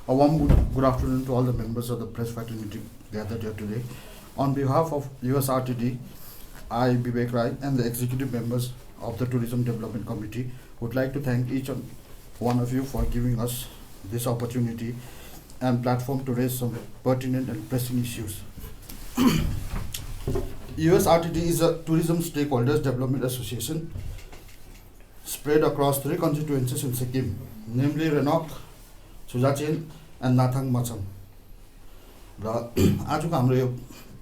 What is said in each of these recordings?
A warm good afternoon to all the members of the press fraternity gathered here today. On behalf of USRTD, I, Vivek Rai, and the executive members of the Tourism Development Committee would like to thank each and one of you for giving us this opportunity and platform to raise some pertinent and pressing issues. USRTD is a tourism stakeholders development association spread across 3 constituencies in Sikkim, namely Renok, Sujachen and Nathang Macham. र आजको हाम्रो यो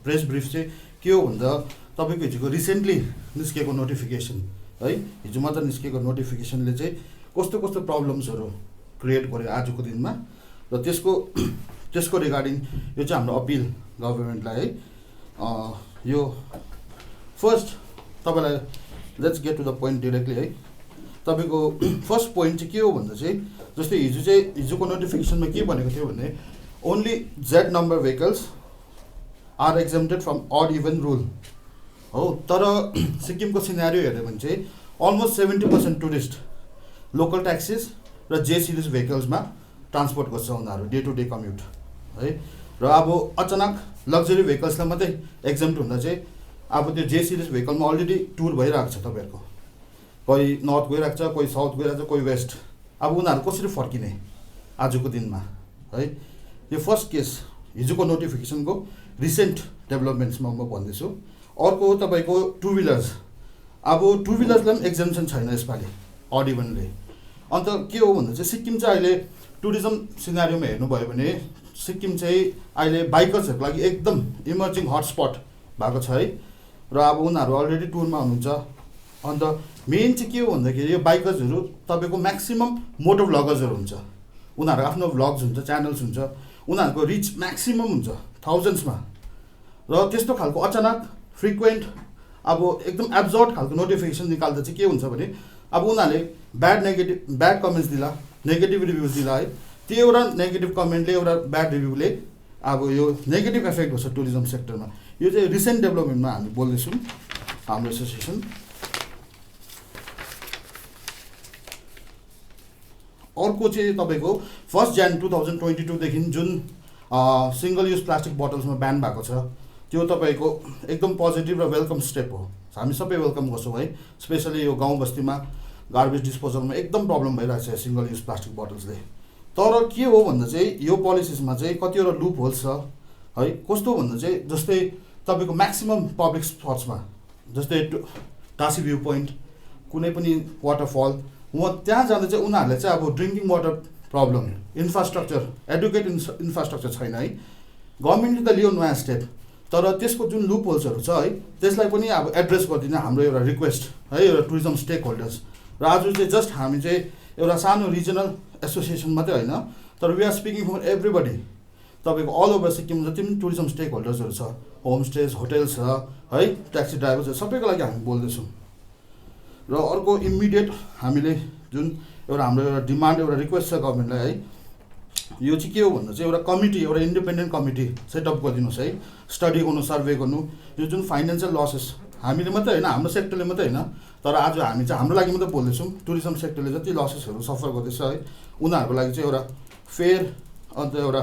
press brief चाहिँ के हो भन्दा तपाईको हिजोको रिसेन्टली निस्केको नोटिफिकेसन है, हिजो मात्र निस्केको नोटिफिकेसनले चाहिँ कस्तो कस्तो प्रब्लम्सहरू क्रिएट गर्यो आजको दिनमा र त्यसको रिगार्डिङ यो चाहिँ हाम्रो अपिल गभर्नमेन्टलाई है। यो फर्स्ट तपाईलाई let's get to the point directly है। तपाईको फर्स्ट पोइन्ट चाहिँ के हो भन्दा चाहिँ जस्तै हिजोको नोटिफिकेसनमा के भनेको थियो भने only Z number vehicles are exempted from odd even rule हो। तर सिक्किमको सिनारियो हेऱ्यो भने चाहिँ अलमोस्ट 70% टुरिस्ट लोकल ट्याक्सिस र जे सिरिज भेहिकल्समा ट्रान्सपोर्ट गर्छ उनीहरू डे टु डे कम्युट है। र अब अचानक लग्जरी भेहिकल्सलाई मात्रै एक्जम्प्ट हुँदा चाहिँ अब त्यो जे सिरिज भेहिकलमा अलरेडी टुर भइरहेको छ तपाईँहरूको, कोही नर्थ गइरहेको छ, कोही साउथ गइरहेको छ, कोही वेस्ट। अब उनीहरू कसरी फर्किने आजको दिनमा है। यो फर्स्ट केस हिजोको नोटिफिकेसनको रिसेन्ट डेभलपमेन्ट्समा म भन्दैछु। अर्को हो तपाईँको टु विलर्स। अब टु विलर्सलाई पनि एक्जम्सन छैन यसपालि अड इभनले। अन्त के हो भन्दा चाहिँ सिक्किम चाहिँ अहिले टुरिज्म सिनारियोमा हेर्नुभयो भने सिक्किम चाहिँ अहिले बाइकर्सहरूको लागि एकदम इमर्जिङ हटस्पट भएको छ है। र अब उनीहरू अलरेडी टुरमा हुनुहुन्छ। अन्त मेन चाहिँ के हो भन्दाखेरि यो बाइकर्सहरू तपाईँको म्याक्सिमम् मोटो भ्लगर्सहरू हुन्छ, उनीहरूको आफ्नो भ्लग्स हुन्छ, च्यानल्स हुन्छ, उनीहरूको रिच म्याक्सिमम् हुन्छ थाउजन्ड्समा। र त्यस्तो खालको अचानक फ्रिक्वेन्ट अब एकदम एब्जर्ड खालको नोटिफिकेसन निकाल्दा चाहिँ के हुन्छ भने अब उनीहरूले ब्याड कमेन्ट्स दिला, नेगेटिभ रिभ्युज दिला है। त्यो एउटा नेगेटिभ कमेन्टले एउटा ब्याड रिभ्यूले अब यो नेगेटिभ इफेक्ट हुन्छ टुरिज्म सेक्टरमा। यो चाहिँ रिसेन्ट डेभलपमेन्टमा हामी बोल्दैछौँ हाम्रो एसोसिएसन। अर्को चाहिँ तपाईँको 1 Jan 2022 देखि जुन सिङ्गल युज प्लास्टिक बोटल्समा ब्यान भएको छ त्यो तपाईँको एकदम पोजिटिभ र वेलकम स्टेप हो। हामी सबै वेलकम गर्छौँ है। स्पेसली यो गाउँ बस्तीमा गार्बेज डिस्पोजलमा एकदम प्रब्लम भइरहेको छ सिङ्गल युज प्लास्टिक बोटल्सले। तर के हो भन्दा चाहिँ यो पोलिसिसमा चाहिँ कतिवटा लुप होल्स छ है। कस्तो भन्दा चाहिँ जस्तै तपाईँको म्याक्सिमम् पब्लिक स्पट्समा जस्तै टासी भ्यू पोइन्ट, कुनै पनि वाटरफल, त्यहाँ जाँदा चाहिँ उनीहरूले चाहिँ अब drinking water problem, infrastructure, educate infrastructure छैन है। गभर्मेन्टले त लियो नयाँ स्टेप, तर त्यसको जुन लुप होल्सहरू छ है त्यसलाई पनि अब एड्रेस गरिदिन हाम्रो एउटा रिक्वेस्ट है एउटा टुरिज्म स्टेक होल्डर्स। र आज चाहिँ जस्ट हामी चाहिँ एउटा सानो रिजनल एसोसिएसन मात्रै होइन, तर we are speaking for everybody. तपाईँको अल ओभर सिक्किम जति पनि टुरिज्म स्टेक होल्डर्सहरू छ, होमस्टेज, होटेल्स छ है, ट्याक्सी ड्राइभर्सहरू, सबैको लागि हामी बोल्दैछौँ। र अर्को इमिडिएट हामीले जुन एउटा हाम्रो एउटा डिमान्ड, एउटा रिक्वेस्ट छ गभर्मेन्टलाई है, यो चाहिँ के हो भन्दा चाहिँ एउटा कमिटी, एउटा इन्डिपेन्डेन्ट कमिटी सेटअप गरिदिनुहोस् है। स्टडी गर्नु, सर्वे गर्नु, यो जुन फाइनेन्सियल लसेस हामीले मात्रै होइन, हाम्रो सेक्टरले मात्रै होइन, तर आज हामी चाहिँ हाम्रो लागि मात्रै बोल्दैछौँ। टुरिज्म सेक्टरले जति लसेसहरू सफर गर्दैछ है उनीहरूको लागि चाहिँ एउटा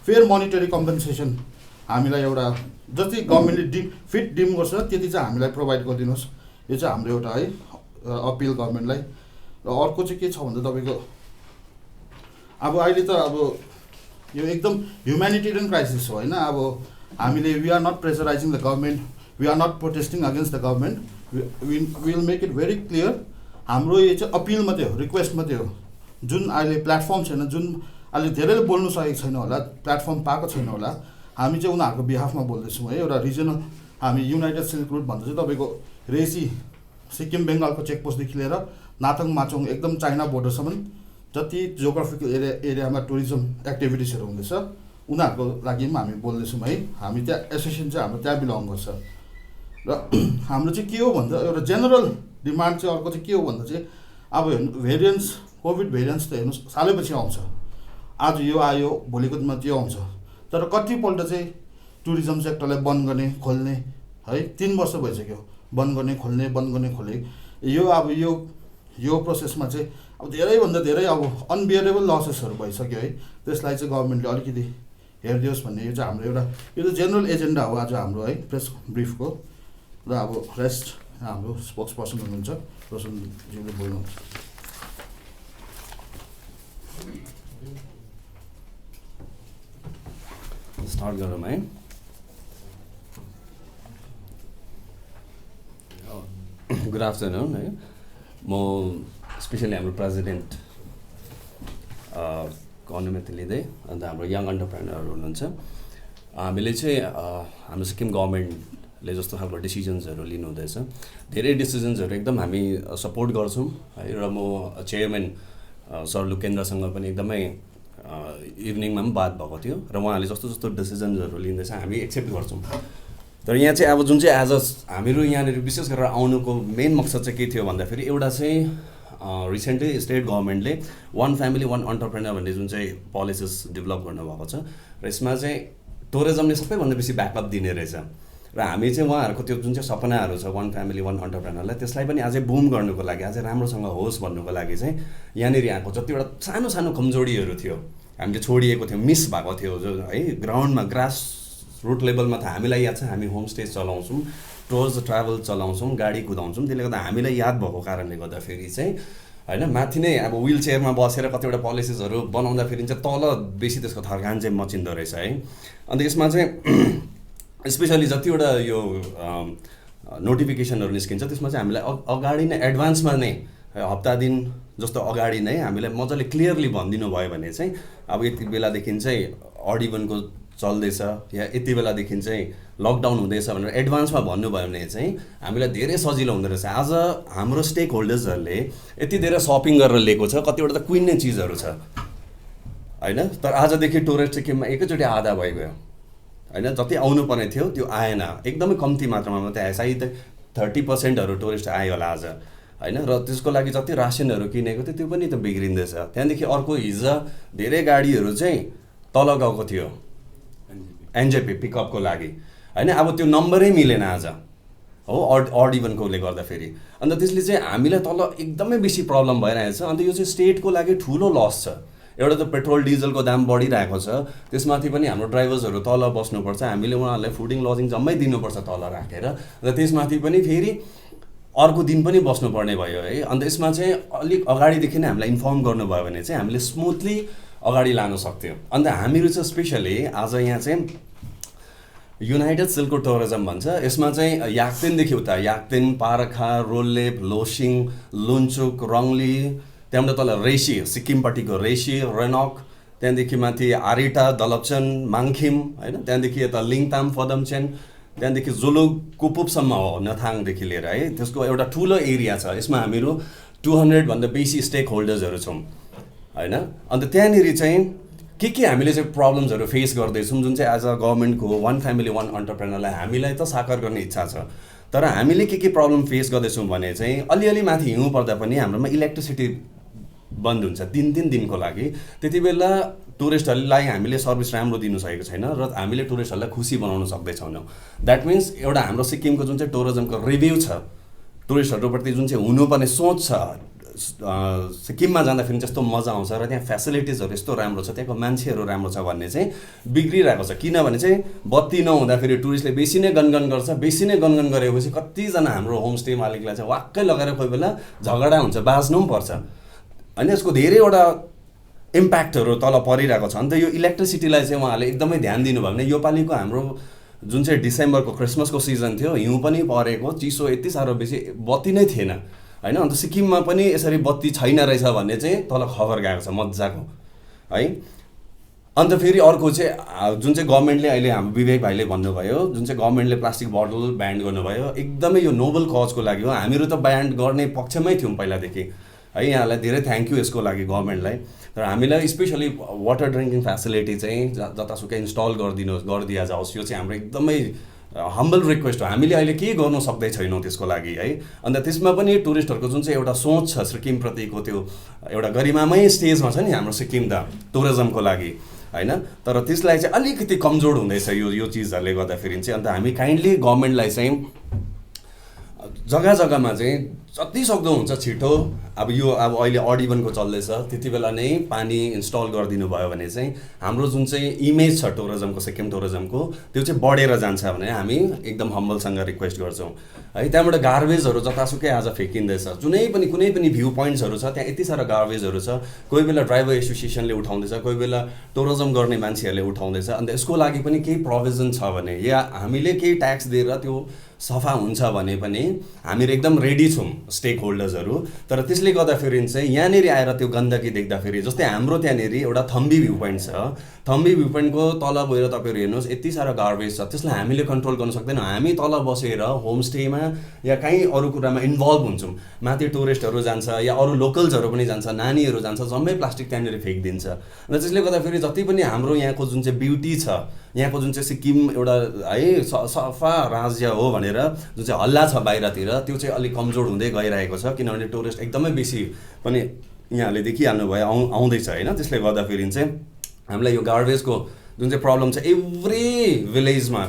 फेयर मोनिटरी कम्पेन्सेसन हामीलाई एउटा जति गभर्मेन्टले डिम गर्छ त्यति चाहिँ हामीलाई प्रोभाइड गरिदिनुहोस्। यो चाहिँ हाम्रो एउटा है अपिल गभर्मेन्टलाई। र अर्को चाहिँ के छ भन्दा तपाईँको अब अहिले त अब यो एकदम ह्युम्यानिटेरियन क्राइसिस हो होइन। अब हामीले we are not pressurising the government, we are not protesting against the government, we will make it very clear. हाम्रो यो चाहिँ अपिल मात्रै हो, रिक्वेस्ट मात्रै हो। जुन अहिले प्लेटफर्म छैन, जुन अहिले धेरैले बोल्नु सकेको छैन होला, प्लेटफर्म पाएको छैन होला, हामी चाहिँ उनीहरूको बिहाफमा बोल्दैछौँ है। एउटा रिजनल हामी युनाइटेड सिल्क रुट भन्दा चाहिँ तपाईँको रेसी सिक्किम बेङ्गालको चेकपोस्टदेखि लिएर नाथङ माचोङ एकदम चाइना बोर्डरसम्म जति जियोग्राफिकल एरियामा टुरिज्म एक्टिभिटिजहरू हुँदैछ उनीहरूको लागि पनि हामी बोल्दैछौँ है। हामी त्यहाँ एसोसिएसन चाहिँ हाम्रो त्यहाँ बिलङ गर्छ। र हाम्रो चाहिँ के हो भन्दा एउटा जेनरल डिमान्ड चाहिँ अर्को चाहिँ के हो भन्दा चाहिँ अब हेर्नु भेरिएन्स, कोभिड भेरिएन्स त हेर्नु सालैपछि आउँछ। आज यो आयो, भोलिको दिनमा त्यो आउँछ। तर कतिपल्ट चाहिँ टुरिज्म सेक्टरलाई बन्द गर्ने, खोल्ने है 3 वर्ष भइसक्यो, बन्द गर्ने खोल्ने, बन्द गर्ने खोल्ने। यो अब यो यो प्रोसेसमा चाहिँ अब धेरैभन्दा धेरै अब अनबियरेबल लसेसहरू भइसक्यो है। त्यसलाई चाहिँ गभर्मेन्टले अलिकति हेरिदियोस् भन्ने यो चाहिँ हाम्रो एउटा यो त जेनरल एजेन्डा हो आज हाम्रो है प्रेस ब्रिफको। र अब रेस्ट हाम्रो स्पोक्स पर्सन हुनुहुन्छ रोशनज्यूले बोल्नुहुन्छ। स्टार्ट गरौँ है। गुड आफ्टरनुन है। म स्पेसली हाम्रो प्रेसिडेन्ट को अनुमति लिँदै अन्त हाम्रो यङ अन्टरप्रेनरहरू हुनुहुन्छ। हामीले चाहिँ हाम्रो सिक्किम गभर्मेन्टले जस्तो खालको डिसिजन्सहरू लिनुहुँदैछ, धेरै डिसिजन्सहरू एकदम हामी सपोर्ट गर्छौँ है। र म चेयरम्यान सर लुकेन्द्रसँग पनि एकदमै इभिनिङमा पनि बात भएको थियो र उहाँले जस्तो जस्तो डिसिजन्सहरू लिँदैछ हामी एक्सेप्ट गर्छौँ। तर यहाँ चाहिँ अब जुन चाहिँ एज अ हामीहरू यहाँनिर विशेष गरेर आउनुको मेन मकसद चाहिँ के थियो भन्दाखेरि एउटा चाहिँ रिसेन्टली स्टेट गभर्मेन्टले वान फ्यामिली वान अन्टरप्रेनर भन्ने जुन चाहिँ पोलिसिस डेभलप गर्नुभएको छ र यसमा चाहिँ टुरिज्मले सबैभन्दा बेसी ब्याकअप दिने रहेछ। र हामी चाहिँ उहाँहरूको त्यो जुन चाहिँ सपनाहरू छ वान फ्यामिली वान अन्टरप्रेनरलाई त्यसलाई पनि अझै बुम गर्नुको लागि अझै राम्रोसँग होस् भन्नुको लागि चाहिँ यहाँनिर आएको जतिवटा सानो सानो कमजोरीहरू थियो हामीले छोडिएको थियो, मिस भएको थियो जो है ग्राउन्डमा ग्रास रुट लेभलमा त हामीलाई याद छ। हामी होमस्टे चलाउँछौँ, टुर्स ट्राभल चलाउँछौँ, गाडी कुदाउँछौँ, त्यसले गर्दा हामीलाई याद भएको कारणले गर्दाखेरि चाहिँ होइन माथि नै अब व्हिल चेयरमा बसेर कतिवटा पोलिसिसहरू बनाउँदाखेरि चाहिँ तल बेसी त्यसको थरकान चाहिँ मचिँदो रहेछ है। अन्त यसमा चाहिँ स्पेसली जतिवटा यो नोटिफिकेसनहरू निस्किन्छ त्यसमा चाहिँ हामीलाई अगाडि नै एडभान्समा नै हप्ता दिन जस्तो अगाडि नै हामीलाई मजाले क्लियरली भनिदिनु भयो भने चाहिँ अब यति बेलादेखि चाहिँ अड इभनको चल्दैछ या यति बेलादेखि चाहिँ लकडाउन हुँदैछ भनेर एडभान्समा भन्नुभयो भने चाहिँ हामीलाई धेरै सजिलो हुँदो रहेछ। आज हाम्रो स्टेक होल्डर्सहरूले यति धेरै सपिङ गरेर लिएको छ, कतिवटा त कुइन्ने चिजहरू छ होइन। तर आजदेखि टुरिस्ट सिक्किममा एकैचोटि आधा भइगयो होइन। जति आउनुपर्ने थियो त्यो आएन, एकदमै कम्ती मात्रामा मात्रै आयो। सायद 30%हरू टुरिस्ट आयो होला आज होइन। र त्यसको लागि जति रासिनहरू किनेको थियो त्यो पनि त बिग्रिँदैछ। त्यहाँदेखि अर्को हिजो धेरै गाडीहरू चाहिँ तल गएको थियो एनजेपी पिकअपको लागि होइन। अब त्यो नम्बरै मिलेन आज हो अड इभनकोले गर्दाखेरि। अन्त त्यसले चाहिँ हामीलाई तल एकदमै बेसी प्रब्लम भइरहेको छ। अन्त यो चाहिँ स्टेटको लागि ठुलो लस छ। एउटा त पेट्रोल डिजलको दाम बढिरहेको छ, त्यसमाथि पनि हाम्रो ड्राइभर्सहरू तल बस्नुपर्छ, हामीले उनीहरूलाई फुडिङ लजिङ जम्मै दिनुपर्छ तल राखेर। र त्यसमाथि पनि फेरि अर्को दिन पनि बस्नुपर्ने भयो है। अन्त यसमा चाहिँ अलिक अगाडिदेखि नै हामीलाई इन्फर्म गर्नुभयो भने चाहिँ हामीले स्मुथली अगाडि लान सक्थ्यौँ। अन्त हामीहरू चाहिँ स्पेसली आज यहाँ चाहिँ युनाइटेड सिल्क टुरिज्म भन्छ। यसमा चाहिँ याक्तेनदेखि उता याक्तेन, पारखा, रोल्लेप, लोसिङ, लुन्चुक, रङ्ली, त्यहाँबाट तल रेसी सिक्किमपट्टिको रेसी, रेनक, त्यहाँदेखि माथि आरिटा, दलपचन, माङखिम होइन, त्यहाँदेखि यता लिङताम, फदमचेन, त्यहाँदेखि जुलुक, कुपुपसम्म हो नथाङदेखि लिएर है। त्यसको एउटा ठुलो एरिया छ। यसमा हामीहरू 200 भन्दा बेसी स्टेक होल्डर्सहरू छौँ होइन। अन्त त्यहाँनिर चाहिँ के हामीले चाहिँ प्रब्लम्सहरू फेस गर्दैछौँ जुन चाहिँ एज अ गभर्मेन्टको वान फ्यामिली वान अन्टरप्रेनरलाई हामीलाई त साकार गर्ने इच्छा छ। तर हामीले के प्रब्लम फेस गर्दैछौँ भने चाहिँ अलिअलि माथि हिउँ पर्दा पनि हाम्रोमा इलेक्ट्रिसिटी बन्द हुन्छ 3 दिनको लागि। त्यति बेला टुरिस्टहरूलाई हामीले सर्भिस राम्रो दिनु सकेको छैन र हामीले टुरिस्टहरूलाई खुसी बनाउन सक्दैछौँ। द्याट मिन्स एउटा हाम्रो सिक्किमको जुन चाहिँ टुरिज्मको रिभ्यू छ, टुरिस्टहरूप्रति जुन चाहिँ हुनुपर्ने सोच छ, सिक्किममा जाँदाखेरि जस्तो मजा आउँछ र त्यहाँ फेसिलिटिजहरू यस्तो राम्रो छ, त्यहाँको मान्छेहरू राम्रो छ भन्ने चाहिँ बिग्रिरहेको छ। किनभने चाहिँ बत्ती नहुँदाखेरि टुरिस्टले बेसी नै गनगन गर्छ। बेसी नै गनगन गरेपछि कतिजना हाम्रो होमस्टे मालिकलाई चाहिँ वाक्कै लगाएर कोही बेला झगडा हुन्छ, बाँच्नु पनि पर्छ होइन। यसको धेरैवटा इम्प्याक्टहरू तल परिरहेको छ। अन्त यो इलेक्ट्रिसिटीलाई चाहिँ उहाँहरूले एकदमै ध्यान दिनुभयो भने योपालिको हाम्रो जुन चाहिँ डिसेम्बरको क्रिसमसको सिजन थियो, हिउँ पनि परेको, चिसो यति साह्रो बेसी, बत्ती नै थिएन होइन। अन्त सिक्किममा पनि यसरी बत्ती छैन रहेछ भन्ने चाहिँ तल खबर गएको छ मजाको है। अन्त फेरि अर्को चाहिँ जुन चाहिँ गभर्मेन्टले अहिले हाम्रो विवेक भाइले भन्नुभयो, जुन चाहिँ गभर्मेन्टले प्लास्टिक बोतल ब्यान्ड गर्नुभयो, एकदमै यो नोबल कजको लागि हो। हामीहरू त ब्यान्ड गर्ने पक्षमै थियौँ पहिलादेखि है। यहाँलाई धेरै थ्याङ्क यू यसको लागि गभर्मेन्टलाई। तर हामीलाई स्पेसली वाटर ड्रिङ्किङ फेसिलिटी चाहिँ जतासुकै इन्स्टल गरिदिया जाओस्, यो चाहिँ हाम्रो एकदमै हम्बल रिक्वेस्ट हो। हामीले अहिले केही गर्नु सक्दै छैनौँ त्यसको लागि है। अन्त त्यसमा पनि टुरिस्टहरूको जुन चाहिँ एउटा सोच छ सिक्किमप्रतिको, त्यो एउटा गरिमामय स्टेजमा छ नि हाम्रो सिक्किम त टुरिज्मको लागि होइन। तर त्यसलाई चाहिँ अलिकति कमजोर हुँदैछ यो चिजहरूले गर्दाखेरि चाहिँ। अन्त हामी काइन्डली गभर्मेन्टलाई चाहिँ जग्गा जग्गामा चाहिँ जति सक्दो हुन्छ छिटो अब यो अब अहिले अड इभनको चल्दैछ त्यति बेला नै पानी इन्स्टल गरिदिनु भयो भने चाहिँ हाम्रो जुन चाहिँ इमेज छ टुरिज्मको सिक्किम टुरिज्मको त्यो चाहिँ बढेर जान्छ भने हामी एकदम हम्बलसँग रिक्वेस्ट गर्छौँ है। त्यहाँबाट गार्बेजहरू जतासुकै आज फ्याँकिँदैछ, कुनै पनि भ्यू पोइन्ट्सहरू छ त्यहाँ यति सारा गार्बेजहरू छ, कोही बेला ड्राइभर एसोसिएसनले उठाउँदैछ, कोही बेला टुरिज्म गर्ने मान्छेहरूले उठाउँदैछ। अन्त यसको लागि पनि केही प्रोभिजन छ भने या हामीले केही ट्याक्स दिएर त्यो सफा हुन्छ भने पनि हामीहरू एकदम रेडी छौँ स्टेक होल्डर्सहरू। तर त्यसले गर्दाखेरि चाहिँ यहाँनिर आएर त्यो गन्दगी देख्दाखेरि जस्तै हाम्रो त्यहाँनिर एउटा थम्बी भ्यू पोइन्ट छ, थम्बी भ्यू पोइन्टको तल गएर तपाईँहरू हेर्नुहोस् यति सारा गार्बेज छ, त्यसलाई हामीले कन्ट्रोल गर्न सक्दैनौँ। हामी तल बसेर होमस्टेमा या कहीँ अरू कुरामा इन्भल्भ हुन्छौँ, माथि टुरिस्टहरू जान्छ या अरू लोकल्सहरू पनि जान्छ, नानीहरू जान्छ, जम्मै प्लास्टिक त्यहाँनिर फ्याँकिदिन्छ। र त्यसले गर्दाखेरि जति पनि हाम्रो यहाँको जुन चाहिँ ब्युटी छ, यहाँको जुन चाहिँ सिक्किम एउटा है सफा राज्य हो भनेर जुन चाहिँ हल्ला छ बाहिरतिर त्यो चाहिँ अलिक कमजोर हुँदै गइरहेको छ, किनभने टुरिस्ट एकदमै बेसी पनि यहाँले देखिहाल्नु भयो आउँदैछ होइन। त्यसले गर्दाखेरि चाहिँ हामीलाई यो गार्बेजको जुन चाहिँ प्रब्लम छ एभ्री भिलेजमा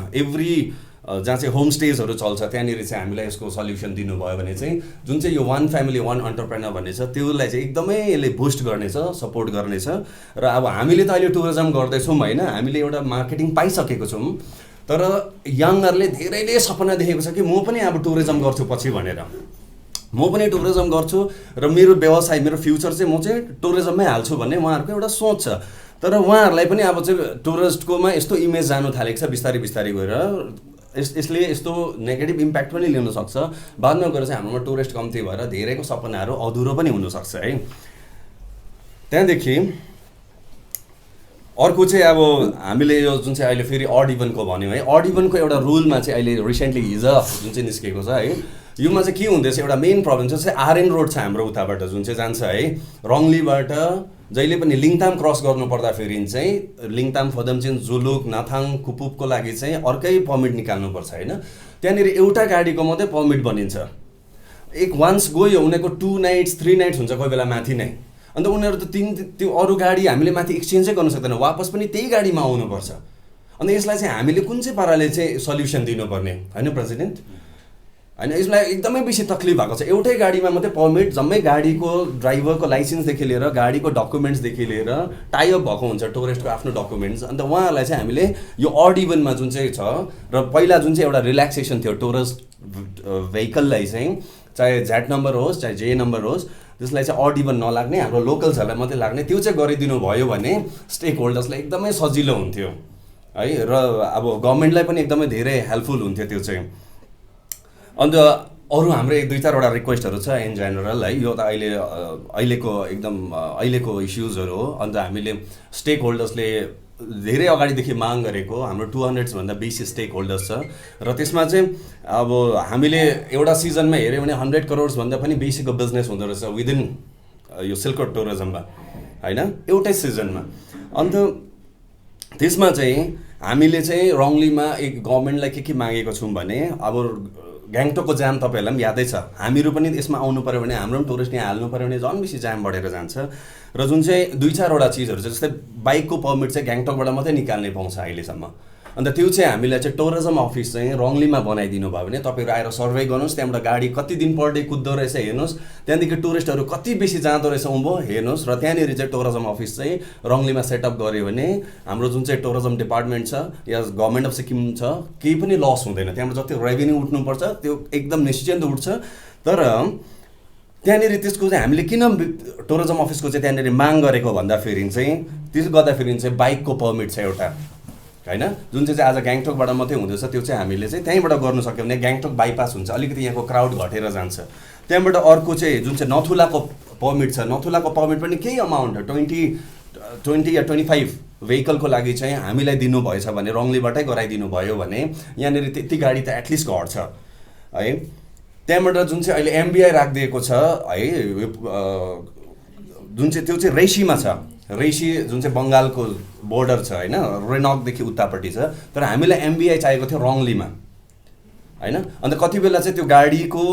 जहाँ चाहिँ होमस्टेजहरू चल्छ त्यहाँनिर चाहिँ हामीलाई यसको सल्युसन दिनुभयो भने चाहिँ जुन चाहिँ यो वान फ्यामिली वान अन्टरप्रेनर भन्ने छ त्यसलाई चाहिँ एकदमै यसले बुस्ट गर्नेछ, सपोर्ट गर्नेछ। र अब हामीले त अहिले टुरिज्म गर्दैछौँ होइन, हामीले एउटा मार्केटिङ पाइसकेको छौँ, तर यङहरूले धेरैले सपना देखेको छ कि म पनि अब टुरिज्म गर्छु पछि भनेर, म पनि टुरिज्म गर्छु र मेरो व्यवसाय मेरो फ्युचर चाहिँ म चाहिँ टुरिज्ममै हाल्छु भन्ने उहाँहरूको एउटा सोच छ। तर उहाँहरूलाई पनि अब चाहिँ टुरिस्टकोमा यस्तो इमेज जानु थालेको छ बिस्तारै बिस्तारै गएर, यसले यस्तो नेगेटिभ इम्प्याक्ट पनि ल्याउन सक्छ। बादमा गएर चाहिँ हाम्रोमा टुरिस्ट कम्ती भएर धेरैको सपनाहरू अधुरो पनि हुनसक्छ है। त्यहाँदेखि अर्को चाहिँ अब हामीले यो जुन चाहिँ अहिले फेरि अड इभनको भन्यौँ है, अड इभनको एउटा रुलमा चाहिँ अहिले रिसेन्टली हिजो जुन चाहिँ निस्केको छ है, योमा चाहिँ के हुँदैछ एउटा मेन प्रब्लम चाहिँ आरएन रोड छ हाम्रो उताबाट जुन चाहिँ जान्छ है, रङ्लीबाट जहिले पनि लिङताम क्रस गर्नु पर्दाखेरि चाहिँ लिङताम, फदमचिन, जुलुक, नाथाङ, कुपुपको लागि चाहिँ अर्कै पर्मिट निकाल्नुपर्छ होइन। त्यहाँनिर एउटा गाडीको मात्रै पर्मिट बनिन्छ, एक वान्स गयो उनीहरूको 2 नाइट्स 3 नाइट्स हुन्छ कोही बेला माथि नै, अन्त उनीहरू त त्यो अरू गाडी हामीले माथि एक्सचेन्जै गर्न सक्दैन, वापस पनि त्यही गाडीमा आउनुपर्छ। अन्त यसलाई चाहिँ हामीले कुन चाहिँ पाराले चाहिँ सल्युसन दिनुपर्ने होइन प्रेसिडेन्ट होइन, यसलाई एकदमै बेसी तकलिफ भएको छ। एउटै गाडीमा मात्रै पर्मिट, जम्मै गाडीको ड्राइभरको लाइसेन्सदेखि लिएर गाडीको डकुमेन्ट्सदेखि लिएर टाइअप भएको हुन्छ टुरिस्टको आफ्नो डकुमेन्ट्स। अन्त उहाँहरूलाई चाहिँ हामीले यो अड इभनमा जुन चाहिँ छ र पहिला जुन चाहिँ एउटा रिल्याक्सेसन थियो टुरिस्ट भेहिकललाई चाहिँ, चाहे जेड नम्बर होस् चाहे जे नम्बर होस्, त्यसलाई चाहिँ अड इभन नलाग्ने, हाम्रो लोकल्सहरूलाई मात्रै लाग्ने, त्यो चाहिँ गरिदिनु भयो भने स्टेक होल्डर्सलाई एकदमै सजिलो हुन्थ्यो है, र अब गभर्मेन्टलाई पनि एकदमै धेरै हेल्पफुल हुन्थ्यो त्यो चाहिँ। अन्त अरू हाम्रो 1-2-4वटा रिक्वेस्टहरू छ इन जेनरल है, यो त अहिलेको इस्युजहरू हो। अन्त हामीले स्टेक होल्डर्सले धेरै अगाडिदेखि माग गरेको हाम्रो 200 भन्दा बेसी स्टेक होल्डर्स छ, र त्यसमा चाहिँ अब हामीले एउटा सिजनमा हेऱ्यो भने 100 करोड भन्दा पनि बेसीको बिजनेस हुँदो रहेछ विदिन यो सिल्क रोड टुरिज्ममा होइन, एउटै सिजनमा। अन्त त्यसमा चाहिँ हामीले चाहिँ रङ्लीमा एक गभर्मेन्टलाई के मागेको छौँ भने, अब ग्याङटोकको जाम तपाईँहरूलाई पनि यादै छ, हामीहरू पनि यसमा आउनु पऱ्यो भने हाम्रो पनि टुरिस्ट यहाँ हाल्नु पऱ्यो भने झन् बेसी जाम बढेर जान्छ। र जुन चाहिँ 2-4वटा चिजहरू छ जस्तै बाइकको पर्मिट चाहिँ ग्याङटोकबाट मात्रै निकाल्ने पाउँछ अहिलेसम्म, अन्त त्यो चाहिँ हामीलाई चाहिँ टुरिज्म अफिस चाहिँ रङ्लीमा बनाइदिनु भयो भने तपाईँहरू आएर सर्वे गर्नुहोस्, त्यहाँबाट गाडी कति दिन पर डे कुद्दो रहेछ हेर्नुहोस्, त्यहाँदेखि टुरिस्टहरू कति बेसी जाँदो रहेछ उँभो हेर्नुहोस्, र त्यहाँनिर चाहिँ टुरिज्म अफिस चाहिँ रङ्लीमा सेटअप गऱ्यो भने हाम्रो जुन चाहिँ टुरिज्म डिपार्टमेन्ट छ या गभर्मेन्ट अफ सिक्किम छ केही पनि लस हुँदैन, त्यहाँबाट जति रेभेन्यू उठ्नुपर्छ त्यो एकदम निश्चिन्त उठ्छ। तर त्यहाँनिर त्यसको चाहिँ हामीले किन टुरिज्म अफिसको चाहिँ त्यहाँनिर माग गरेको भन्दाखेरि चाहिँ त्यसो गर्दाखेरि चाहिँ बाइकको पर्मिट छ एउटा होइन, जुन चाहिँ आज ग्याङटोकबाट मात्रै हुँदैछ, त्यो चाहिँ हामीले चाहिँ त्यहीँबाट गर्नु सक्यो भने ग्याङटोक बाइपास हुन्छ, अलिकति यहाँको क्राउड घटेर जान्छ। त्यहाँबाट अर्को चाहिँ जुन चाहिँ नथुलाको पर्मिट छ, नथुलाको पर्मिट पनि केही अमाउन्ट 20 या 25 भेहिकलको लागि चाहिँ हामीलाई दिनुभएछ भने रङ्लीबाटै गराइदिनु भयो भने यहाँनिर त्यति गाडी त एटलिस्ट घट्छ है। त्यहाँबाट जुन चाहिँ अहिले एमबिआई राखिदिएको छ है, जुन चाहिँ त्यो चाहिँ रेसीमा छ, रेसी जुन चाहिँ बङ्गालको बोर्डर छ होइन, रेनकदेखि उतापट्टि छ, तर हामीलाई एमबिआई चाहिएको थियो रङ्लीमा होइन। अन्त कति बेला चाहिँ त्यो गाडीको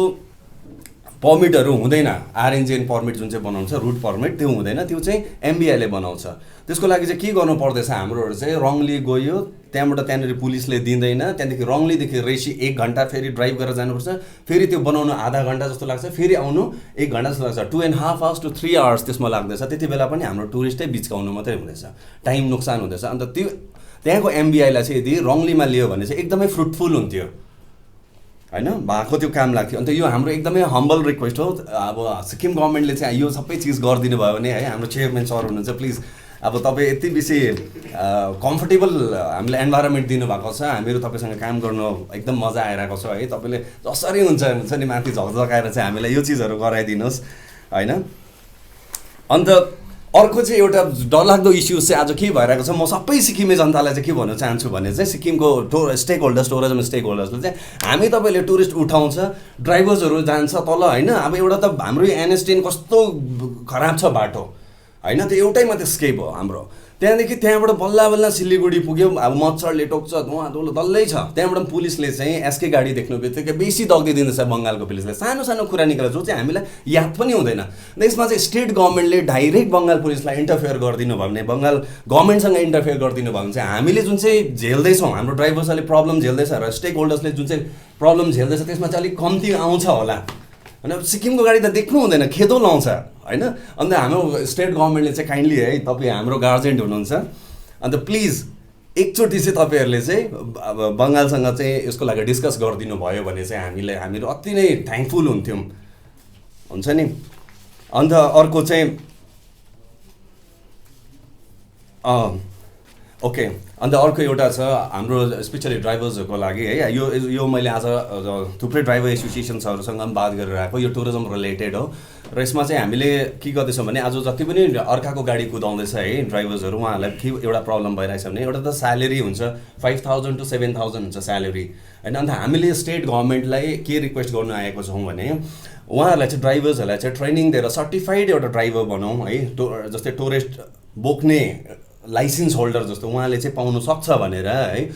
पर्मिटहरू हुँदैन, आरएनजेन पर्मिट जुन चाहिँ बनाउँछ रुट पर्मिट त्यो हुँदैन, त्यो चाहिँ एमबिआईले बनाउँछ। त्यसको लागि चाहिँ के गर्नु पर्दैछ, हाम्रोहरू चाहिँ रङली गयो त्यहाँबाट त्यहाँनिर पुलिसले दिँदैन, त्यहाँदेखि रङलीदेखि रेसी 1 घन्टा फेरि ड्राइभ गरेर जानुपर्छ, फेरि त्यो बनाउनु आधा घन्टा जस्तो लाग्छ, फेरि आउनु 1 घन्टा जस्तो लाग्छ, 2.5 hours to 3 hours त्यसमा लाग्दैछ। त्यति बेला पनि हाम्रो टुरिस्टै बिचकाउनु मात्रै हुँदैछ, टाइम नोक्सान हुँदैछ। अन्त त्यो त्यहाँको एमबिआईलाई चाहिँ यदि रङलीमा लियो भने चाहिँ एकदमै फ्रुटफुल हुन्थ्यो होइन, भएको त्यो काम लाग्थ्यो। अन्त यो हाम्रो एकदमै हम्बल रिक्वेस्ट हो, अब सिक्किम गभर्मेन्टले चाहिँ यो सबै चिज गरिदिनु भयो भने है, हाम्रो चेयरम्यान सर हुनुहुन्छ, प्लिज अब तपाईँ यति बेसी कम्फर्टेबल हामीलाई इन्भाइरोमेन्ट दिनुभएको छ, हामीहरू तपाईँसँग काम गर्नु एकदम मजा आइरहेको छ है। तपाईँले जसरी हुन्छ नि माथि झकझकाएर चाहिँ हामीलाई यो चिजहरू गराइदिनुहोस् होइन। अन्त अर्को चाहिँ एउटा डरलाग्दो इस्युज चाहिँ आज के भइरहेको छ, म सबै सिक्किमे जनतालाई चाहिँ के भन्न चाहन्छु भने चाहिँ सिक्किमको स्टेक होल्डर्स, टुरिज्म स्टेक होल्डर्सले चाहिँ हामी तपाईँले टुरिस्ट उठाउँछ, ड्राइभर्सहरू जान्छ तल होइन। अब एउटा त हाम्रो एनएस10 कस्तो खराब छ बाटो होइन, त्यो एउटै मात्रै स्केप हो हाम्रो। त्यहाँदेखि त्यहाँबाट बल्ल सिलिगुडी पुग्यो, अब मच्छरले टोक्छ, धुवाँ धुलो डल्लै छ। त्यहाँबाट पुलिसले चाहिँ एसके गाडी देख्नु बित्तिकै बेसी दगिदिँदैछ बङ्गालको पुलिसले, सानो सानो कुरा निकालेर जो चाहिँ हामीलाई याद पनि हुँदैन। यसमा चाहिँ स्टेट गभर्मेन्टले डाइरेक्ट बङ्गाल पुलिसलाई इन्टरफेयर गरिदिनु भयो भने, बङ्गाल गभर्मेन्टसँग इन्टरफेयर गरिदिनु भयो भने चाहिँ हामीले जुन चाहिँ झेल्दैछौँ, हाम्रो ड्राइभर्सहरूले प्रब्लम झेल्दैछ र स्टेक होल्डर्सले जुन चाहिँ प्रब्लम झेल्दैछ त्यसमा चाहिँ अलिक कम्ती आउँछ होला होइन। सिक्किमको गाडी त देख्नु हुँदैन, खेदो लाउँछ होइन। अन्त हाम्रो स्टेट गभर्मेन्टले चाहिँ काइन्डली है, तपाईँ हाम्रो गार्जेन्ट हुनुहुन्छ, अन्त प्लिज एकचोटि चाहिँ तपाईँहरूले चाहिँ अब बङ्गालसँग चाहिँ यसको लागि डिस्कस गरिदिनु भयो भने चाहिँ हामीहरू अति नै थ्याङ्कफुल हुन्थ्यौँ, हुन्छ नि। अन्त अर्को चाहिँ ओके, अन्त अर्को एउटा छ हाम्रो स्पेसली ड्राइभर्सहरूको लागि है, यो मैले आज थुप्रै ड्राइभर एसोसिएसन्सहरूसँग पनि बात गरेर आएको, यो टुरिज्म रिलेटेड हो। र यसमा चाहिँ हामीले के गर्दैछौँ भने आज जति पनि अर्काको गाडी कुदाउँदैछ है ड्राइभर्सहरू, उहाँहरूलाई के एउटा प्रब्लम भइरहेछ भने एउटा त स्यालेरी हुन्छ 5,000 to 7,000 हुन्छ स्यालेरी होइन। अन्त हामीले स्टेट गभर्मेन्टलाई के रिक्वेस्ट गर्नु आएको छौँ भने उहाँहरूलाई चाहिँ ड्राइभर्सहरूलाई चाहिँ ट्रेनिङ दिएर सर्टिफाइड एउटा ड्राइभर बनाऊँ है, जस्तै टुरिस्ट बोक्ने लाइसेन्स होल्डर जस्तो उहाँले चाहिँ पाउनु सक्छ भनेर है।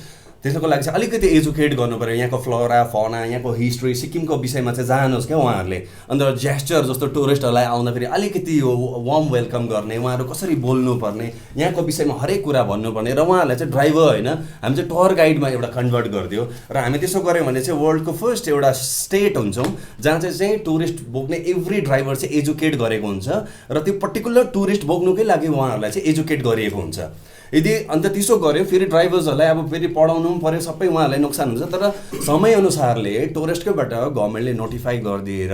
त्यसको लागि चाहिँ अलिकति एजुकेट गर्नु पऱ्यो, यहाँको फ्लोरा फौना, यहाँको हिस्ट्री, सिक्किमको विषयमा चाहिँ जानुहोस् क्या उहाँहरूले। अन्त जेस्चर जस्तो टुरिस्टहरूलाई आउँदाखेरि अलिकति वार्म वेलकम गर्ने, उहाँहरू कसरी बोल्नुपर्ने, यहाँको विषयमा हरेक कुरा भन्नुपर्ने, र उहाँहरूलाई चाहिँ ड्राइभर होइन हामी चाहिँ टुर गाइडमा एउटा कन्भर्ट गरिदियो। र हामी त्यसो गऱ्यौँ भने चाहिँ वर्ल्डको फर्स्ट एउटा स्टेट हुन्छौँ जहाँ चाहिँ टुरिस्ट बोक्ने एभ्री ड्राइभर चाहिँ एजुकेट गरेको हुन्छ, र त्यो पर्टिकुलर टुरिस्ट बोक्नुकै लागि उहाँहरूलाई चाहिँ एजुकेट गरिएको हुन्छ। यदि अन्त त्यसो गऱ्यो फेरि ड्राइभर्सहरूलाई अब फेरि पढाउनु पनि पऱ्यो, सबै उहाँहरूलाई नोक्सान हुन्छ। तर समयअनुसारले टुरिस्टकैबाट गभर्मेन्टले नोटिफाई गरिदिएर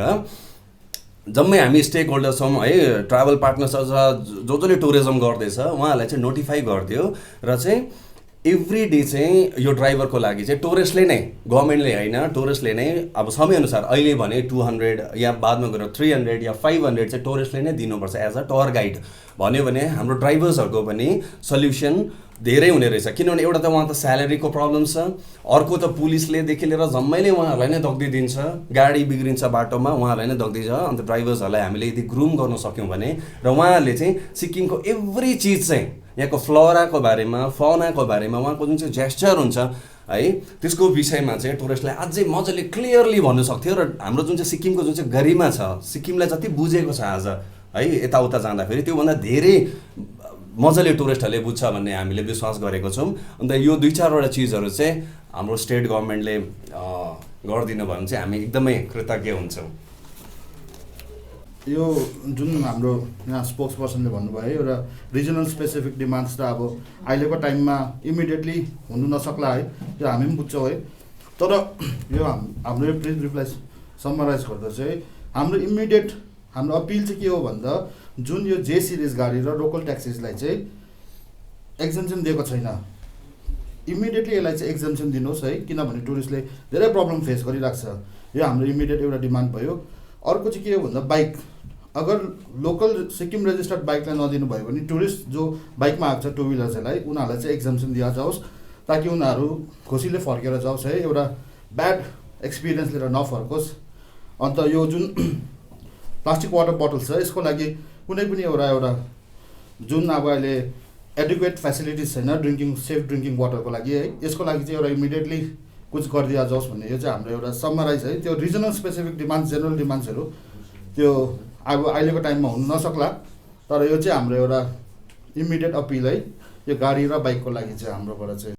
जम्मै हामी स्टेक होल्डर छौँ है, ट्राभल पार्टनर्सहरू जसले टुरिज्म गर्दैछ उहाँहरूलाई चाहिँ नोटिफाई गरिदियो र चाहिँ एभ्री डे चाहिँ यो ड्राइभरको लागि चाहिँ टुरिस्टले नै, गभर्मेन्टले होइन टुरिस्टले नै अब समयअनुसार अहिले भने 200 या बादमा गएर 300 या 500 चाहिँ टुरिस्टले नै दिनुपर्छ एज अ टुर गाइड भन्यो भने हाम्रो ड्राइभर्सहरूको पनि सल्युसन धेरै हुने रहेछ। किनभने एउटा त उहाँ त स्यालेरीको प्रब्लम छ, अर्को त पुलिसलेदेखि लिएर जम्मैले उहाँहरूलाई नै दग्दिदिन्छ, गाडी बिग्रिन्छ बाटोमा उहाँहरूलाई नै दग्दिन्छ। अन्त ड्राइभर्सहरूलाई हामीले यदि ग्रुम गर्न सक्यौँ भने र उहाँहरूले चाहिँ सिक्किमको एभ्री चिज चाहिँ यहाँको फ्लोराको बारेमा, फौनाको बारेमा, उहाँको जुन चाहिँ जेस्चर हुन्छ है त्यसको विषयमा चाहिँ टुरिस्टलाई अझै मजाले क्लियरली भन्नु सक्थ्यो। र हाम्रो जुन चाहिँ सिक्किमको जुन चाहिँ गरिमा छ, सिक्किमलाई जति बुझेको छ आज है यताउता जाँदाखेरि त्योभन्दा धेरै मजाले टुरिस्टहरूले बुझ्छ भन्ने हामीले विश्वास गरेको छौँ। अन्त यो 2-4वटा चिजहरू चाहिँ हाम्रो स्टेट गभर्मेन्टले गरिदिनु भयो भने चाहिँ हामी एकदमै कृतज्ञ हुन्छौँ। यो जुन हाम्रो यहाँ स्पोक्स पर्सनले भन्नुभयो एउटा रिजनल स्पेसिफिक डिमान्ड्स त अब अहिलेको टाइममा इमिडिएटली हुनु नसक्ला है, त्यो हामी पनि बुझ्छौँ है। तर यो हाम्रो यो प्रेस रिप्लाई समराइज गर्दा चाहिँ हाम्रो इमिडिएट हाम्रो अपिल चाहिँ के हो भन्दा जुन यो जे सिरिज गाडी र लोकल ट्याक्सीसलाई चाहिँ एक्जम्सन दिएको छैन, इमिडिएटली यसलाई चाहिँ एक्जम्सन दिनुहोस् है, किनभने टुरिस्टले धेरै प्रब्लम फेस गरिरहेको छ। यो हाम्रो इमिडिएट एउटा डिमान्ड भयो। अर्को चाहिँ के हो भन्दा बाइक, अगर लोकल सिक्किम रेजिस्टर्ड बाइकलाई नदिनु भयो भने टुरिस्ट जो बाइकमा आएको छ टु विलर्सहरूलाई उनीहरूलाई चाहिँ एक्जम्सन दिया जाओस् ताकि उनीहरू खुसीले फर्केर जाओस् है, एउटा ब्याड एक्सपिरियन्स लिएर नफर्कोस्। अन्त यो जुन प्लास्टिक वाटर बोटल छ यसको लागि कुनै पनि एउटा जुन अब अहिले एडुकेट फेसिलिटिज छैन ड्रिङ्किङ सेफ ड्रिङ्किङ वाटरको लागि है, यसको लागि चाहिँ एउटा इमिडिएटली कुछ गरिदिया जाओस् भन्ने यो चाहिँ हाम्रो एउटा समराइज है। त्यो रिजनल स्पेसिफिक डिमान्ड्स, जेनरल डिमान्ड्सहरू त्यो अब अहिलेको टाइममा हुन नसक्ला, तर यो चाहिँ हाम्रो एउटा इमिडिएट अपिल है, यो गाडी र बाइकको लागि चाहिँ हाम्रोबाट चाहिँ।